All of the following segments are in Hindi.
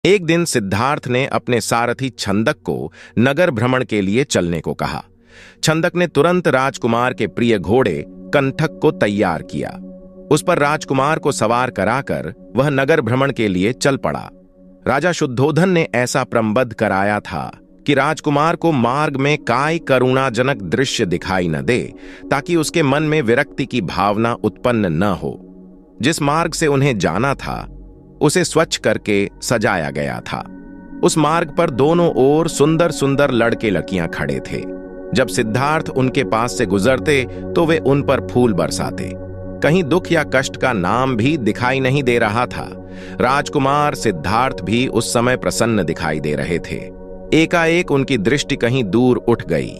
एक दिन सिद्धार्थ ने अपने सारथी छंदक को नगर भ्रमण के लिए चलने को कहा। छंदक ने तुरंत राजकुमार के प्रिय घोड़े कंठक को तैयार किया। उस पर राजकुमार को सवार कराकर वह नगर भ्रमण के लिए चल पड़ा। राजा शुद्धोधन ने ऐसा प्रबंध कराया था कि राजकुमार को मार्ग में काय करुणाजनक दृश्य दिखाई न दे, ताकि उसके मन में विरक्ति की भावना उत्पन्न न हो। जिस मार्ग से उन्हें जाना था उसे स्वच्छ करके सजाया गया था। उस मार्ग पर दोनों ओर सुंदर सुंदर लड़के लड़कियां खड़े थे। जब सिद्धार्थ उनके पास से गुजरते तो वे उन पर फूल बरसाते। कहीं दुख या कष्ट का नाम भी दिखाई नहीं दे रहा था। राजकुमार सिद्धार्थ भी उस समय प्रसन्न दिखाई दे रहे थे। एकाएक उनकी दृष्टि कहीं दूर उठ गई।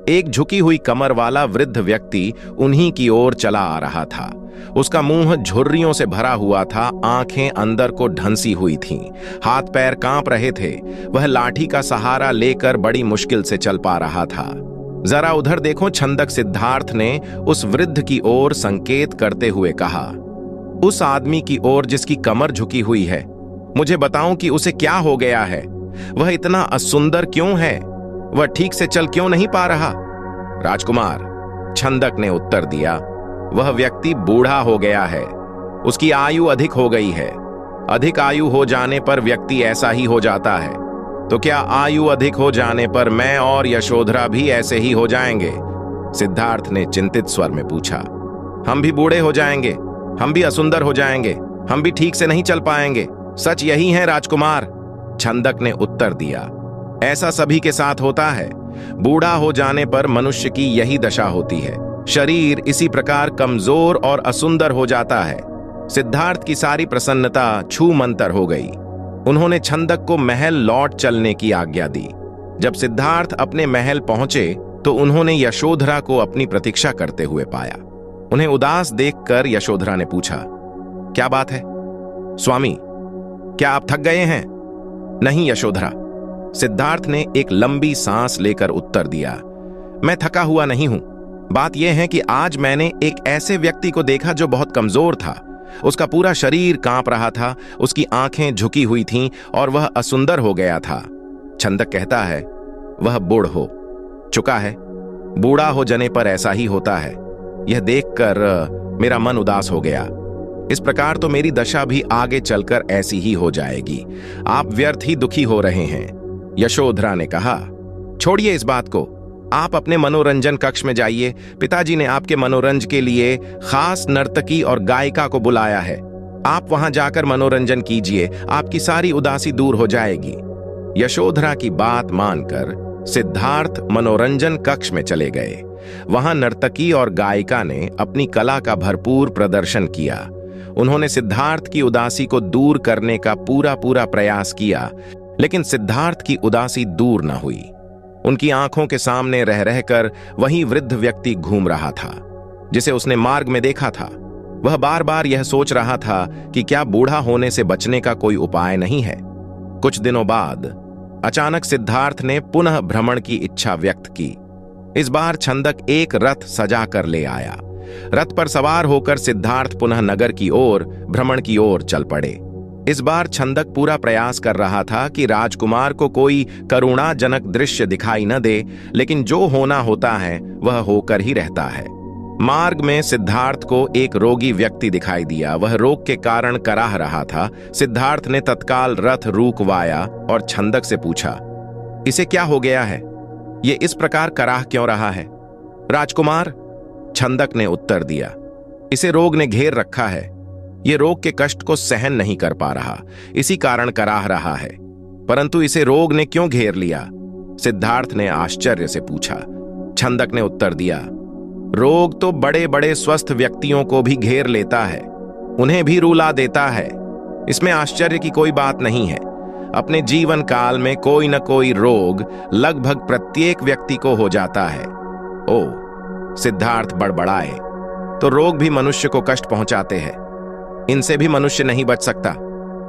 एक झुकी हुई कमर वाला वृद्ध व्यक्ति उन्हीं की ओर चला आ रहा था। उसका मुंह झुर्रियों से भरा हुआ था, आंखें अंदर को ढंसी हुई थीं, हाथ पैर कांप रहे थे। वह लाठी का सहारा लेकर बड़ी मुश्किल से चल पा रहा था। जरा उधर देखो, छंदक सिद्धार्थ ने उस वृद्ध की ओर संकेत करते हुए कहा। उस आदमी की ओर जिसकी कमर झुकी हुई है, मुझे बताऊं कि उसे क्या हो गया है? वह इतना असुंदर क्यों है? वह ठीक से चल क्यों नहीं पा रहा? राजकुमार, छंदक ने उत्तर दिया, वह व्यक्ति बूढ़ा हो गया है। उसकी आयु अधिक हो गई है। अधिक आयु हो जाने पर व्यक्ति ऐसा ही हो जाता है। तो क्या आयु अधिक हो जाने पर मैं और यशोधरा भी ऐसे ही हो जाएंगे? सिद्धार्थ ने चिंतित स्वर में पूछा। हम भी बूढ़े हो जाएंगे, हम भी असुंदर हो जाएंगे, हम भी ठीक से नहीं चल पाएंगे। सच यही है राजकुमार, छंदक ने उत्तर दिया। ऐसा सभी के साथ होता है। बूढ़ा हो जाने पर मनुष्य की यही दशा होती है। शरीर इसी प्रकार कमजोर और असुंदर हो जाता है। सिद्धार्थ की सारी प्रसन्नता छूमंतर हो गई। उन्होंने छंदक को महल लौट चलने की आज्ञा दी। जब सिद्धार्थ अपने महल पहुंचे तो उन्होंने यशोधरा को अपनी प्रतीक्षा करते हुए पाया। उन्हें उदास देखकर यशोधरा ने पूछा, क्या बात है स्वामी, क्या आप थक गए हैं? नहीं यशोधरा, सिद्धार्थ ने एक लंबी सांस लेकर उत्तर दिया, मैं थका हुआ नहीं हूं। बात यह है कि आज मैंने एक ऐसे व्यक्ति को देखा जो बहुत कमजोर था। उसका पूरा शरीर कांप रहा था, उसकी आंखें झुकी हुई थीं और वह असुंदर हो गया था। छंदक कहता है, वह बूढ़ हो चुका है। बूढ़ा हो जाने पर ऐसा ही होता है। यह देखकर मेरा मन उदास हो गया। इस प्रकार तो मेरी दशा भी आगे चलकर ऐसी ही हो जाएगी। आप व्यर्थ ही दुखी हो रहे हैं। यशोधरा ने कहा, छोड़िए इस बात को, आप अपने मनोरंजन कक्ष में जाइए। पिताजी ने आपके मनोरंजन के लिए खास नर्तकी और गायिका को बुलाया है। आप वहां जाकर मनोरंजन कीजिए, आपकी सारी उदासी दूर हो जाएगी। यशोधरा की बात मानकर सिद्धार्थ मनोरंजन कक्ष में चले गए। वहां नर्तकी और गायिका ने अपनी कला का भरपूर प्रदर्शन किया। उन्होंने सिद्धार्थ की उदासी को दूर करने का पूरा प्रयास किया, लेकिन सिद्धार्थ की उदासी दूर न हुई। उनकी आंखों के सामने रह रहकर वही वृद्ध व्यक्ति घूम रहा था जिसे उसने मार्ग में देखा था। वह बार बार यह सोच रहा था कि क्या बूढ़ा होने से बचने का कोई उपाय नहीं है। कुछ दिनों बाद अचानक सिद्धार्थ ने पुनः भ्रमण की इच्छा व्यक्त की। इस बार छंदक एक रथ सजा कर ले आया। रथ पर सवार होकर सिद्धार्थ पुनः नगर की ओर भ्रमण की ओर चल पड़े। इस बार छंदक पूरा प्रयास कर रहा था कि राजकुमार को कोई करुणाजनक दृश्य दिखाई न दे, लेकिन जो होना होता है वह होकर ही रहता है। मार्ग में सिद्धार्थ को एक रोगी व्यक्ति दिखाई दिया। वह रोग के कारण कराह रहा था। सिद्धार्थ ने तत्काल रथ रुकवाया और छंदक से पूछा, इसे क्या हो गया है? ये इस प्रकार कराह क्यों रहा है? राजकुमार, छंदक ने उत्तर दिया, इसे रोग ने घेर रखा है। ये रोग के कष्ट को सहन नहीं कर पा रहा, इसी कारण कराह रहा है। परंतु इसे रोग ने क्यों घेर लिया? सिद्धार्थ ने आश्चर्य से पूछा। छंदक ने उत्तर दिया, रोग तो बड़े बड़े स्वस्थ व्यक्तियों को भी घेर लेता है, उन्हें भी रुला देता है। इसमें आश्चर्य की कोई बात नहीं है। अपने जीवन काल में कोई न कोई रोग लगभग प्रत्येक व्यक्ति को हो जाता है। ओ, सिद्धार्थ बड़बड़ाए, तो रोग भी मनुष्य को कष्ट पहुंचाते हैं। इनसे भी मनुष्य नहीं बच सकता,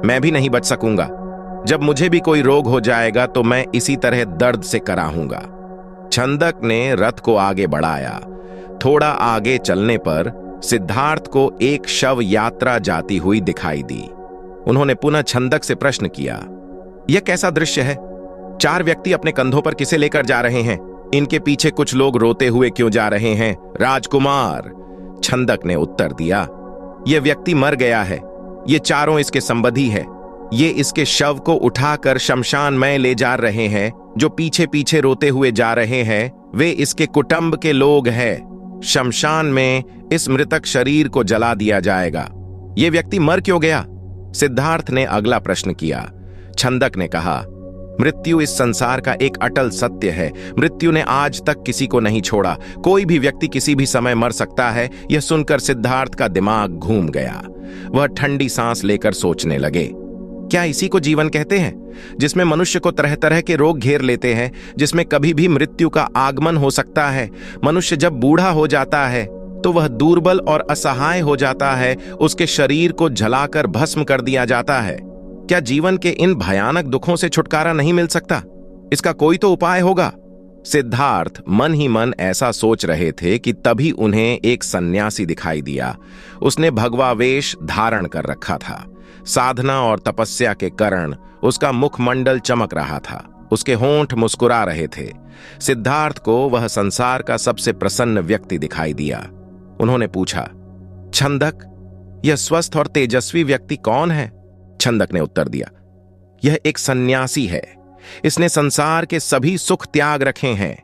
मैं भी नहीं बच सकूंगा। जब मुझे भी कोई रोग हो जाएगा तो मैं इसी तरह दर्द से कराहूंगा। छंदक ने रथ को आगे बढ़ाया। थोड़ा आगे चलने पर सिद्धार्थ को एक शव यात्रा जाती हुई दिखाई दी। उन्होंने पुनः छंदक से प्रश्न किया, यह कैसा दृश्य है? 4 व्यक्ति अपने कंधों पर किसे लेकर जा रहे हैं? इनके पीछे कुछ लोग रोते हुए क्यों जा रहे हैं? राजकुमार, छंदक ने उत्तर दिया, यह व्यक्ति मर गया है। ये चारों इसके संबंधी है। ये इसके शव को उठाकर शमशान में ले जा रहे हैं। जो पीछे पीछे रोते हुए जा रहे हैं वे इसके कुटुंब के लोग हैं। शमशान में इस मृतक शरीर को जला दिया जाएगा। ये व्यक्ति मर क्यों गया? सिद्धार्थ ने अगला प्रश्न किया। छंदक ने कहा, मृत्यु इस संसार का एक अटल सत्य है। मृत्यु ने आज तक किसी को नहीं छोड़ा। कोई भी व्यक्ति किसी भी समय मर सकता है। यह सुनकर सिद्धार्थ का दिमाग घूम गया। वह ठंडी सांस लेकर सोचने लगे, क्या इसी को जीवन कहते हैं, जिसमें मनुष्य को तरह तरह के रोग घेर लेते हैं, जिसमें कभी भी मृत्यु का आगमन हो सकता है। मनुष्य जब बूढ़ा हो जाता है तो वह दुर्बल और असहाय हो जाता है। उसके शरीर को जलाकर भस्म कर दिया जाता है। क्या जीवन के इन भयानक दुखों से छुटकारा नहीं मिल सकता? इसका कोई तो उपाय होगा। सिद्धार्थ मन ही मन ऐसा सोच रहे थे कि तभी उन्हें एक सन्यासी दिखाई दिया। उसने भगवावेश धारण कर रखा था। साधना और तपस्या के कारण उसका मुखमंडल चमक रहा था। उसके होंठ मुस्कुरा रहे थे। सिद्धार्थ को वह संसार का सबसे प्रसन्न व्यक्ति दिखाई दिया। उन्होंने पूछा, छंदक, यह स्वस्थ और तेजस्वी व्यक्ति कौन है? छंदक ने उत्तर दिया, यह एक सन्यासी है। इसने संसार के सभी सुख त्याग रखे हैं।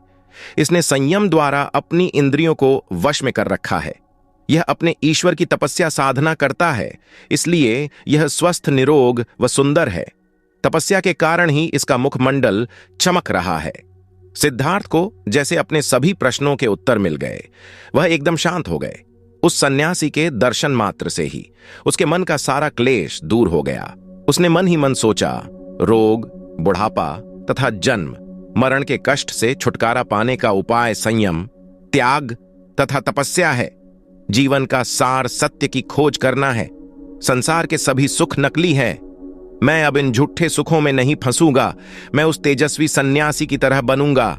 इसने संयम द्वारा अपनी इंद्रियों को वश में कर रखा है। यह अपने ईश्वर की तपस्या साधना करता है, इसलिए यह स्वस्थ, निरोग व सुंदर है। तपस्या के कारण ही इसका मुखमंडल चमक रहा है। सिद्धार्थ को जैसे अपने सभी प्रश्नों के उत्तर मिल गए। वह एकदम शांत हो गए। उस सन्यासी के दर्शन मात्र से ही उसके मन का सारा क्लेश दूर हो गया। उसने मन ही मन सोचा, रोग, बुढ़ापा तथा जन्म मरण के कष्ट से छुटकारा पाने का उपाय संयम, त्याग तथा तपस्या है। जीवन का सार सत्य की खोज करना है। संसार के सभी सुख नकली हैं। मैं अब इन झूठे सुखों में नहीं फंसूंगा। मैं उस तेजस्वी सन्यासी की तरह बनूंगा।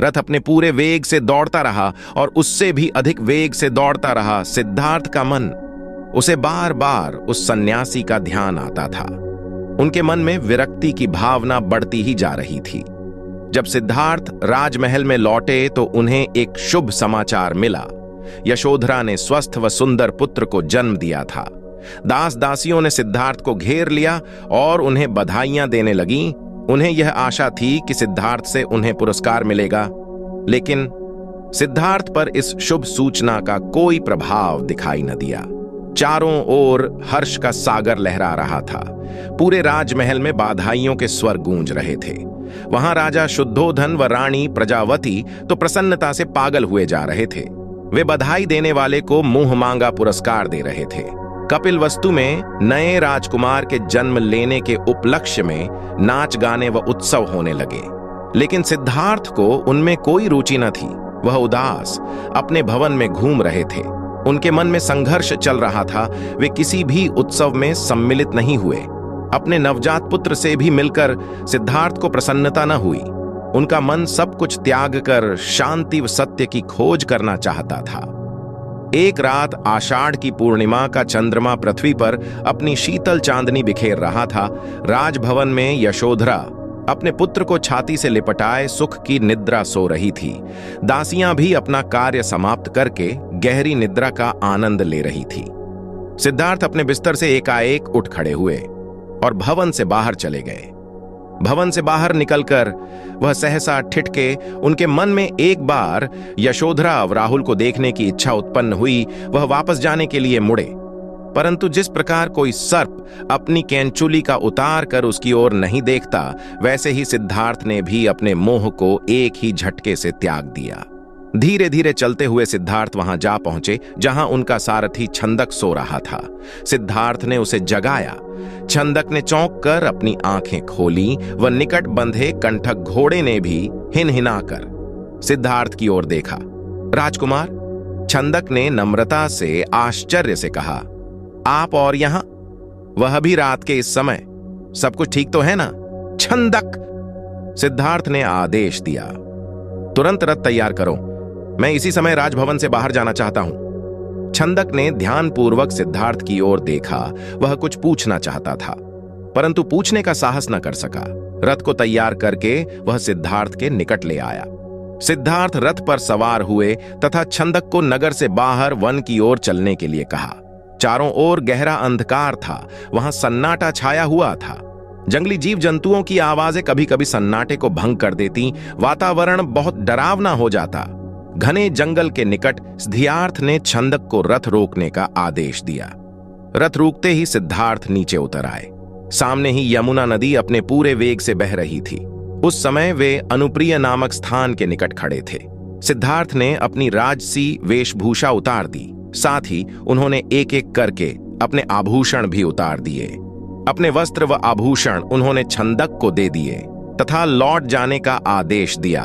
रथ अपने पूरे वेग से दौड़ता रहा और उससे भी अधिक वेग से दौड़ता रहा। सिद्धार्थ का मन, उसे बार बार उस सन्यासी का ध्यान आता था। उनके मन में विरक्ति की भावना बढ़ती ही जा रही थी। जब सिद्धार्थ राजमहल में लौटे तो उन्हें एक शुभ समाचार मिला। यशोधरा ने स्वस्थ व सुंदर पुत्र को जन्म दिया था। दास दासियों ने सिद्धार्थ को घेर लिया और उन्हें बधाइयां देने लगीं। उन्हें यह आशा थी कि सिद्धार्थ से उन्हें पुरस्कार मिलेगा, लेकिन सिद्धार्थ पर इस शुभ सूचना का कोई प्रभाव दिखाई न दिया। चारों ओर हर्ष का सागर लहरा रहा था। पूरे राजमहल में बधाइयों के स्वर गूंज रहे थे। वहां राजा शुद्धोधन व रानी प्रजावती तो प्रसन्नता से पागल हुए जा रहे थे। वे बधाई देने वाले को मुंह मांगा पुरस्कार दे रहे थे। कपिलवस्तु में नए राजकुमार के जन्म लेने के उपलक्ष्य में नाच गाने व उत्सव होने लगे, लेकिन सिद्धार्थ को उनमें कोई रुचि न थी। वह उदास अपने भवन में घूम रहे थे। उनके मन में संघर्ष चल रहा था। वे किसी भी उत्सव में सम्मिलित नहीं हुए। अपने नवजात पुत्र से भी मिलकर सिद्धार्थ को प्रसन्नता न हुई। उनका मन सब कुछ त्याग कर शांति व सत्य की खोज करना चाहता था। एक रात आषाढ़ की पूर्णिमा का चंद्रमा पृथ्वी पर अपनी शीतल चांदनी बिखेर रहा था। राजभवन में यशोधरा अपने पुत्र को छाती से लिपटाए सुख की निद्रा सो रही थी। दासियां भी अपना कार्य समाप्त करके गहरी निद्रा का आनंद ले रही थी। सिद्धार्थ अपने बिस्तर से एकाएक उठ खड़े हुए और भवन से बाहर चले गए। भवन से बाहर निकलकर वह सहसा ठिठके। उनके मन में एक बार यशोधरा व राहुल को देखने की इच्छा उत्पन्न हुई। वह वापस जाने के लिए मुड़े, परंतु जिस प्रकार कोई सर्प अपनी कैंचुली का उतार कर उसकी ओर नहीं देखता, वैसे ही सिद्धार्थ ने भी अपने मोह को एक ही झटके से त्याग दिया। धीरे धीरे चलते हुए सिद्धार्थ वहां जा पहुंचे जहां उनका सारथी छंदक सो रहा था। सिद्धार्थ ने उसे जगाया। छंदक ने चौंक कर अपनी आंखें खोली व निकट बंधे कंठक घोड़े ने भी हिनहिनाकर सिद्धार्थ की ओर देखा। राजकुमार, छंदक ने नम्रता से आश्चर्य से कहा, आप और यहां, वह भी रात के इस समय? सब कुछ ठीक तो है ना? छंदक, सिद्धार्थ ने आदेश दिया, तुरंत रथ तैयार करो। मैं इसी समय राजभवन से बाहर जाना चाहता हूं। छंदक ने ध्यानपूर्वक सिद्धार्थ की ओर देखा। वह कुछ पूछना चाहता था, परंतु पूछने का साहस न कर सका। रथ को तैयार करके वह सिद्धार्थ के निकट ले आया। सिद्धार्थ रथ पर सवार हुए तथा छंदक को नगर से बाहर वन की ओर चलने के लिए कहा। चारों ओर गहरा अंधकार था, वहां सन्नाटा छाया हुआ था। जंगली जीव जंतुओं की आवाजें कभी कभी सन्नाटे को भंग कर देती, वातावरण बहुत डरावना हो जाता। घने जंगल के निकट सिद्धार्थ ने छंदक को रथ रोकने का आदेश दिया। रथ रुकते ही सिद्धार्थ नीचे उतर आए। सामने ही यमुना नदी अपने पूरे वेग से बह रही थी। उस समय वे अनुप्रिय नामक स्थान के निकट खड़े थे। सिद्धार्थ ने अपनी राजसी वेशभूषा उतार दी, साथ ही उन्होंने एक एक करके अपने आभूषण भी उतार दिए। अपने वस्त्र व आभूषण उन्होंने छंदक को दे दिए तथा लौट जाने का आदेश दिया।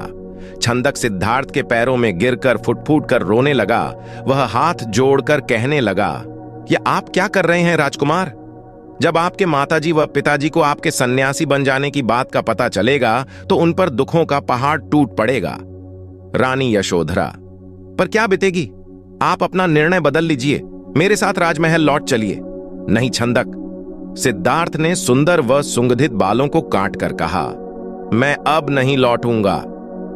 छंदक सिद्धार्थ के पैरों में गिरकर फुट-फुट कर रोने लगा। वह हाथ जोड़कर कहने लगा, ये आप क्या कर रहे हैं राजकुमार? जब आपके माताजी व पिताजी को आपके सन्यासी बन जाने की बात का पता चलेगा तो उन पर दुखों का पहाड़ टूट पड़ेगा। रानी यशोधरा, पर क्या बीतेगी? आप अपना निर्णय बदल लीजिए, मेरे साथ राजमहल लौट चलिए। नहीं छंदक, सिद्धार्थ ने सुंदर व सुगंधित बालों को काट कर कहा, मैं अब नहीं लौटूंगा।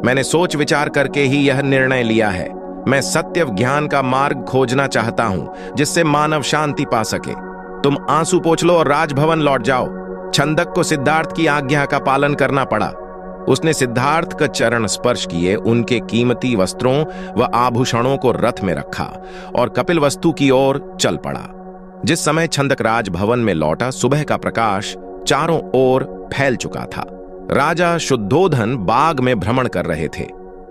मैंने सोच विचार करके ही यह निर्णय लिया है। मैं सत्य ज्ञान का मार्ग खोजना चाहता हूं जिससे मानव शांति पा सके। तुम आंसू पोंछ लो और राजभवन लौट जाओ। छंदक को सिद्धार्थ की आज्ञा का पालन करना पड़ा। उसने सिद्धार्थ का चरण स्पर्श किए, उनके कीमती वस्त्रों व आभूषणों को रथ में रखा और कपिलवस्तु की ओर चल पड़ा। जिस समय छंदक राजभवन में लौटा, सुबह का प्रकाश चारों ओर फैल चुका था। राजा शुद्धोधन बाग में भ्रमण कर रहे थे।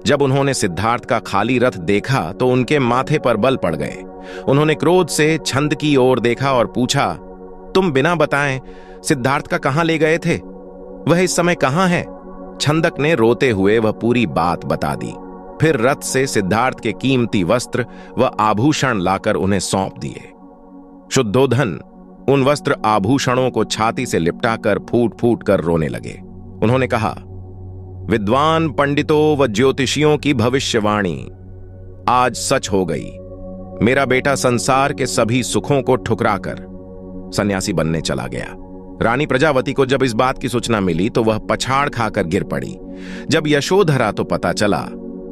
जब उन्होंने सिद्धार्थ का खाली रथ देखा तो उनके माथे पर बल पड़ गए। उन्होंने क्रोध से छंद की ओर देखा और पूछा, तुम बिना बताएं सिद्धार्थ का कहां ले गए थे? वह इस समय कहां है? छंदक ने रोते हुए वह पूरी बात बता दी। फिर रथ से सिद्धार्थ के कीमती वस्त्र व आभूषण लाकर उन्हें सौंप दिए। शुद्धोधन उन वस्त्र आभूषणों को छाती से लिपटाकर फूट फूट कर रोने लगे। उन्होंने कहा, विद्वान पंडितों व ज्योतिषियों की भविष्यवाणी आज सच हो गई। मेरा बेटा संसार के सभी सुखों को ठुकराकर सन्यासी बनने चला गया। रानी प्रजावती को जब इस बात की सूचना मिली तो वह पछाड़ खाकर गिर पड़ी। जब यशोधरा तो पता चला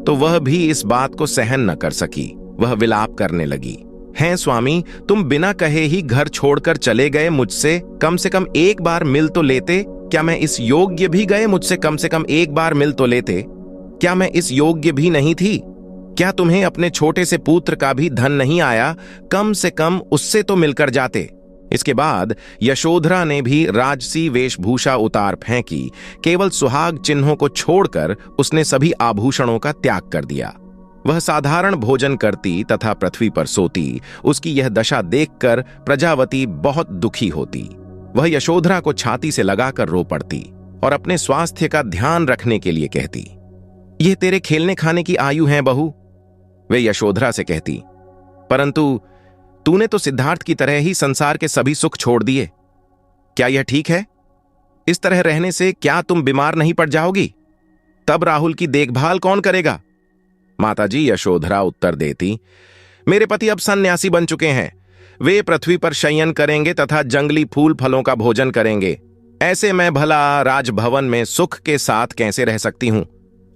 तो वह भी इस बात को सहन न कर सकी। वह विलाप करने लगी, हैं स्वामी, तुम बिना कहे ही घर छोड़कर चले गए। मुझसे कम से कम एक बार मिल तो लेते। क्या मैं इस योग्य भी गए? मुझसे कम से कम एक बार मिल तो लेते। क्या मैं इस योग्य भी नहीं थी? क्या तुम्हें अपने छोटे से पुत्र का भी धन नहीं आया? कम से कम उससे तो मिलकर जाते। इसके बाद यशोधरा ने भी राजसी वेशभूषा उतार फेंकी। केवल सुहाग चिन्हों को छोड़कर उसने सभी आभूषणों का त्याग कर दिया। वह साधारण भोजन करती तथा पृथ्वी पर सोती। उसकी यह दशा देखकर प्रजावती बहुत दुखी होती। वह यशोधरा को छाती से लगाकर रो पड़ती और अपने स्वास्थ्य का ध्यान रखने के लिए कहती, यह तेरे खेलने खाने की आयु है बहू। वे यशोधरा से कहती, परंतु तूने तो सिद्धार्थ की तरह ही संसार के सभी सुख छोड़ दिए। क्या यह ठीक है? इस तरह रहने से क्या तुम बीमार नहीं पड़ जाओगी? तब राहुल की देखभाल कौन करेगा? माताजी, यशोधरा उत्तर देती, मेरे पति अब सन्यासी बन चुके हैं। वे पृथ्वी पर शयन करेंगे तथा जंगली फूल फलों का भोजन करेंगे। ऐसे मैं भला राजभवन में सुख के साथ कैसे रह सकती हूं?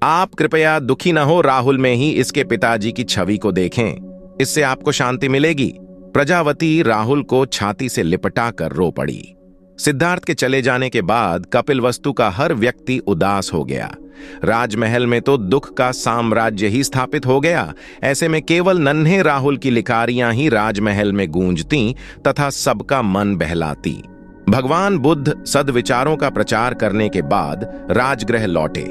आप कृपया दुखी न हो, राहुल में ही इसके पिताजी की छवि को देखें, इससे आपको शांति मिलेगी। प्रजावती राहुल को छाती से लिपटा कर रो पड़ी। सिद्धार्थ के चले जाने के बाद कपिलवस्तु का हर व्यक्ति उदास हो गया। राजमहल में तो दुख का साम्राज्य ही स्थापित हो गया। ऐसे में केवल नन्हे राहुल की लिकारियां ही राजमहल में गूंजती तथा सबका मन बहलाती। भगवान बुद्ध सद्विचारों का प्रचार करने के बाद राजगृह लौटे,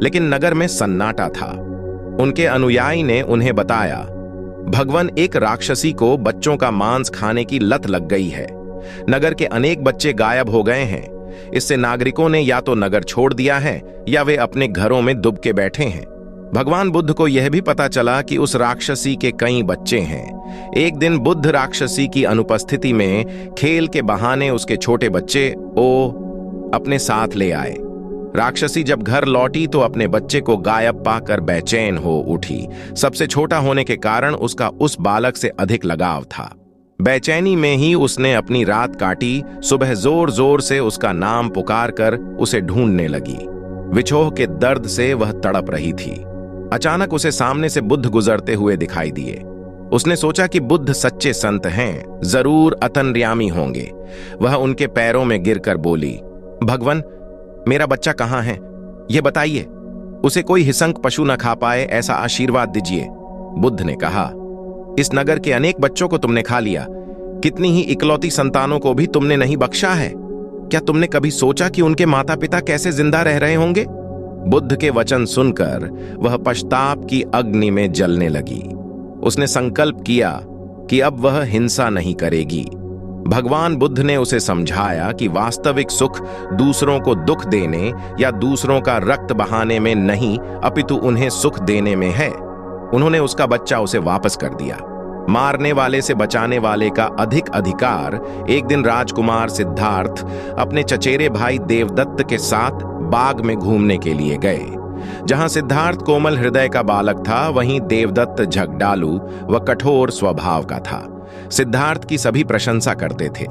लेकिन नगर में सन्नाटा था। उनके अनुयायी ने उन्हें बताया, भगवान एक राक्षसी को बच्चों का मांस खाने की लत लग गई है। नगर के अनेक बच्चे गायब हो गए हैं। इससे नागरिकों ने या तो नगर छोड़ दिया है या वे अपने घरों में दुब के बैठे हैं। भगवान बुद्ध को यह भी पता चला कि उस राक्षसी के कई बच्चे हैं। एक दिन बुद्ध राक्षसी की अनुपस्थिति में खेल के बहाने उसके छोटे बच्चे अपने साथ ले आए। राक्षसी जब घर लौटी तो अपने बच्चे को गायब पाकर बेचैन हो उठी। सबसे छोटा होने के कारण उसका उस बालक से अधिक लगाव था। बेचैनी में ही उसने अपनी रात काटी। सुबह जोर जोर से उसका नाम पुकार कर उसे ढूंढने लगी। विछोह के दर्द से वह तड़प रही थी। अचानक उसे सामने से बुद्ध गुजरते हुए दिखाई दिए। उसने सोचा कि बुद्ध सच्चे संत हैं, जरूर अतंर्यामी होंगे। वह उनके पैरों में गिरकर बोली, भगवान, मेरा बच्चा कहाँ है? ये बताइए। उसे कोई हिंसक पशु न खा पाए, ऐसा आशीर्वाद दीजिए। बुद्ध ने कहा, इस नगर के अनेक बच्चों को तुमने खा लिया, कितनी ही इकलौती संतानों को भी तुमने नहीं बख्शा है। क्या तुमने कभी सोचा कि उनके माता पिता कैसे जिंदा रह रहे होंगे? बुद्ध के वचन सुनकर वह पश्चाताप की अग्नि में जलने लगी। उसने संकल्प किया कि अब वह हिंसा नहीं करेगी। भगवान बुद्ध ने उसे समझाया कि वास्तविक सुख दूसरों को दुख देने या दूसरों का रक्त बहाने में नहीं, अपितु उन्हें सुख देने में है। उन्होंने उसका बच्चा उसे वापस कर दिया। मारने वाले से बचाने वाले का अधिक अधिकार। एक दिन राजकुमार सिद्धार्थ अपने चचेरे भाई देवदत्त के साथ बाग में घूमने के लिए गए। जहां सिद्धार्थ कोमल हृदय का बालक था, वहीं देवदत्त झगड़ालू व कठोर स्वभाव का था। सिद्धार्थ की सभी प्रशंसा करते थे,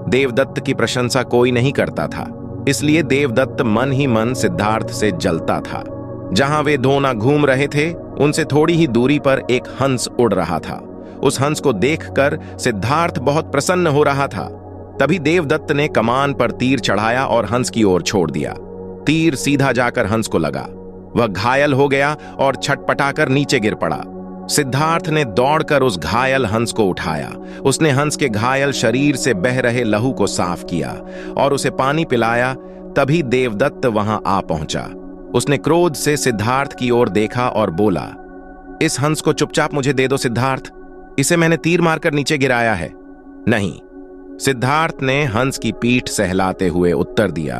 देवदत्त की प्रशंसा कोई नहीं करता था। इसलिए देवदत्त मन ही मन सिद्धार्थ से जलता था। जहां वे दोनों घूम रहे थे, उनसे थोड़ी ही दूरी पर एक हंस उड़ रहा था। उस हंस को देखकर सिद्धार्थ बहुत प्रसन्न हो रहा था। तभी देवदत्त ने कमान पर तीर चढ़ाया और हंस की ओर छोड़ दिया। तीर सीधा जाकर हंस को लगा। वह घायल हो गया और छटपटाकर नीचे गिर पड़ा। सिद्धार्थ ने दौड़कर उस घायल हंस को उठाया। उसने हंस के घायल शरीर से बह रहे लहू को साफ किया और उसे पानी पिलाया। तभी देवदत्त वहां आ पहुंचा। उसने क्रोध से सिद्धार्थ की ओर देखा और बोला, इस हंस को चुपचाप मुझे दे दो सिद्धार्थ, इसे मैंने तीर मारकर नीचे गिराया है। नहीं, सिद्धार्थ ने हंस की पीठ सहलाते हुए उत्तर दिया,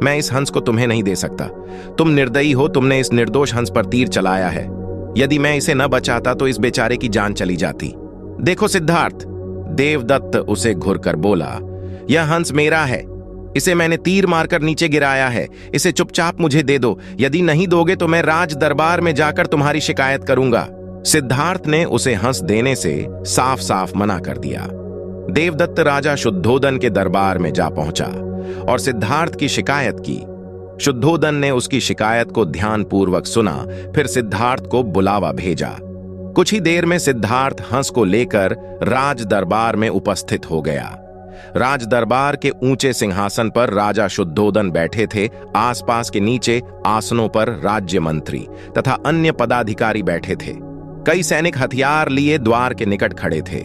मैं इस हंस को तुम्हें नहीं दे सकता। तुम निर्दयी हो, तुमने इस निर्दोष हंस पर तीर चलाया है। यदि मैं इसे न बचाता तो इस बेचारे की जान चली जाती। देखो सिद्धार्थ, देवदत्त उसे घुरकर बोला, यह हंस मेरा है, इसे मैंने तीर मारकर नीचे गिराया है। इसे चुपचाप मुझे दे दो, यदि नहीं दोगे तो मैं राज दरबार में जाकर तुम्हारी शिकायत करूंगा। सिद्धार्थ ने उसे हंस देने से साफ साफ मना कर दिया। देवदत्त राजा शुद्धोदन के दरबार में जा पहुंचा और सिद्धार्थ की शिकायत की। शुद्धोदन ने उसकी शिकायत को ध्यानपूर्वक सुना, फिर सिद्धार्थ को बुलावा भेजा। कुछ ही देर में सिद्धार्थ हंस को लेकर राज दरबार में उपस्थित हो गया। राज दरबार के ऊंचे सिंहासन पर राजा शुद्धोदन बैठे थे। आसपास के नीचे आसनों पर राज्य मंत्री तथा अन्य पदाधिकारी बैठे थे। कई सैनिक हथियार लिए द्वार के निकट खड़े थे।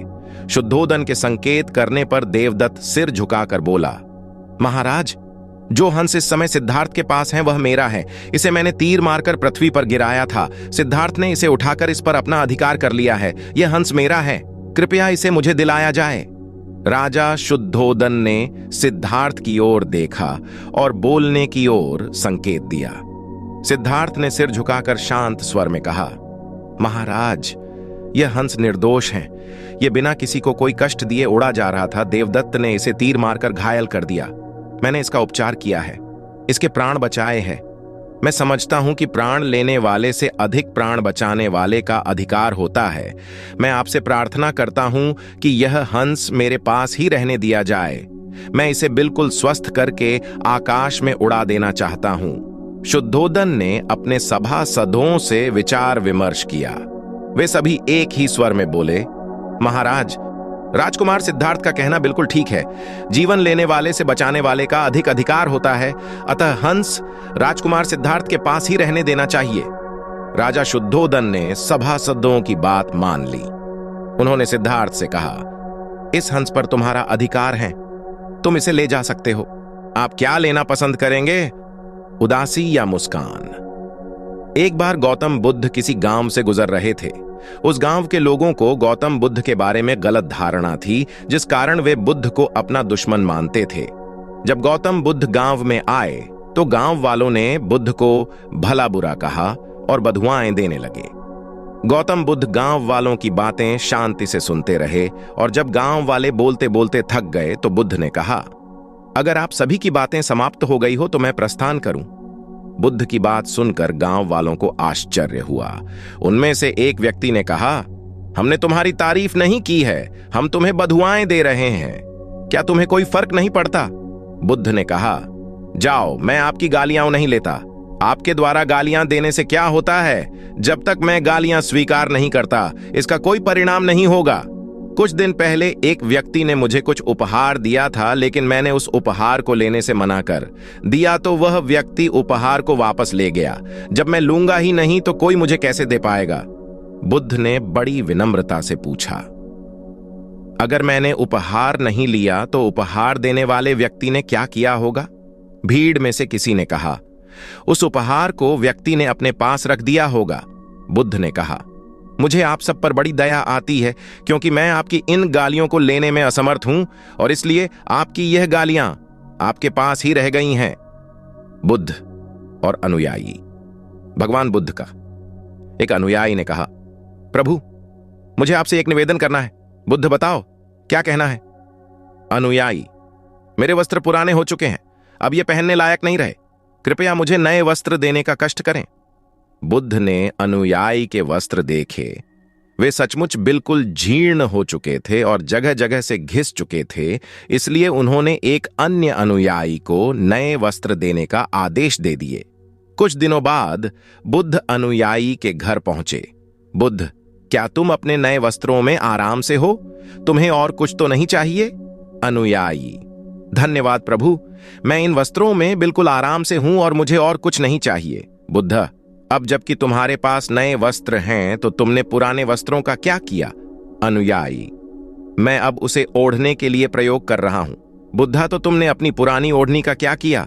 शुद्धोदन के संकेत करने पर देवदत्त सिर झुकाकर बोला, महाराज, जो हंस इस समय सिद्धार्थ के पास है वह मेरा है। इसे मैंने तीर मारकर पृथ्वी पर गिराया था। सिद्धार्थ ने इसे उठाकर इस पर अपना अधिकार कर लिया है। यह हंस मेरा है, कृपया इसे मुझे दिलाया जाए। राजा शुद्धोदन ने सिद्धार्थ की ओर देखा और बोलने की ओर संकेत दिया। सिद्धार्थ ने सिर झुकाकर शांत स्वर में कहा, महाराज, यह हंस निर्दोष है। यह बिना किसी को कोई कष्ट दिए उड़ा जा रहा था। देवदत्त ने इसे तीर मारकर घायल कर दिया। मैंने इसका उपचार किया है, इसके प्राण बचाए हैं। मैं समझता हूं कि प्राण लेने वाले से अधिक प्राण बचाने वाले का अधिकार होता है। मैं आपसे प्रार्थना करता हूं कि यह हंस मेरे पास ही रहने दिया जाए। मैं इसे बिल्कुल स्वस्थ करके आकाश में उड़ा देना चाहता हूं। शुद्धोदन ने अपने सभासदों से विचार विमर्श किया। वे सभी एक ही स्वर में बोले, महाराज, राजकुमार सिद्धार्थ का कहना बिल्कुल ठीक है। जीवन लेने वाले से बचाने वाले का अधिक अधिकार होता है, अतः हंस राजकुमार सिद्धार्थ के पास ही रहने देना चाहिए। राजा शुद्धोदन ने सभासदों की बात मान ली। उन्होंने सिद्धार्थ से कहा, इस हंस पर तुम्हारा अधिकार है, तुम इसे ले जा सकते हो। आप क्या लेना पसंद करेंगे, उदासी या मुस्कान? एक बार गौतम बुद्ध किसी गांव से गुजर रहे थे। उस गांव के लोगों को गौतम बुद्ध के बारे में गलत धारणा थी, जिस कारण वे बुद्ध को अपना दुश्मन मानते थे। जब गौतम बुद्ध गांव में आए तो गांव वालों ने बुद्ध को भला बुरा कहा और बधुआएं देने लगे। गौतम बुद्ध गांव वालों की बातें शांति से सुनते रहे और जब गांव वाले बोलते बोलते थक गए तो बुद्ध ने कहा, अगर आप सभी की बातें समाप्त हो गई हो तो मैं प्रस्थान करूं। बुद्ध की बात सुनकर गांव वालों को आश्चर्य हुआ। उनमें से एक व्यक्ति ने कहा, हमने तुम्हारी तारीफ नहीं की है, हम तुम्हें बधुआएं दे रहे हैं। क्या तुम्हें कोई फर्क नहीं पड़ता? बुद्ध ने कहा, जाओ, मैं आपकी गालियां नहीं लेता। आपके द्वारा गालियां देने से क्या होता है? जब तक मैं गालियां स्वीकार नहीं करता, इसका कोई परिणाम नहीं होगा। कुछ दिन पहले एक व्यक्ति ने मुझे कुछ उपहार दिया था, लेकिन मैंने उस उपहार को लेने से मना कर दिया तो वह व्यक्ति उपहार को वापस ले गया। जब मैं लूंगा ही नहीं तो कोई मुझे कैसे दे पाएगा? बुद्ध ने बड़ी विनम्रता से पूछा, अगर मैंने उपहार नहीं लिया तो उपहार देने वाले व्यक्ति ने क्या किया होगा? भीड़ में से किसी ने कहा, उस उपहार को व्यक्ति ने अपने पास रख दिया होगा। बुद्ध ने कहा, मुझे आप सब पर बड़ी दया आती है, क्योंकि मैं आपकी इन गालियों को लेने में असमर्थ हूं और इसलिए आपकी यह गालियां आपके पास ही रह गई हैं। बुद्ध और अनुयायी। भगवान बुद्ध का एक अनुयायी ने कहा, प्रभु, मुझे आपसे एक निवेदन करना है। बुद्ध, बताओ क्या कहना है? अनुयायी, मेरे वस्त्र पुराने हो चुके हैं, अब ये पहनने लायक नहीं रहे, कृपया मुझे नए वस्त्र देने का कष्ट करें। बुद्ध ने अनुयायी के वस्त्र देखे। वे सचमुच बिल्कुल जीर्ण हो चुके थे और जगह जगह से घिस चुके थे, इसलिए उन्होंने एक अन्य अनुयायी को नए वस्त्र देने का आदेश दे दिए। कुछ दिनों बाद बुद्ध अनुयायी के घर पहुंचे। बुद्ध, क्या तुम अपने नए वस्त्रों में आराम से हो? तुम्हें और कुछ तो नहीं चाहिए? अनुयायी, धन्यवाद प्रभु, मैं इन वस्त्रों में बिल्कुल आराम से हूं और मुझे और कुछ नहीं चाहिए। बुद्ध, अब जबकि तुम्हारे पास नए वस्त्र हैं तो तुमने पुराने वस्त्रों का क्या किया? अनुयायी, मैं अब उसे ओढ़ने के लिए प्रयोग कर रहा हूं। बुद्धा, तो तुमने अपनी पुरानी ओढ़नी का क्या किया?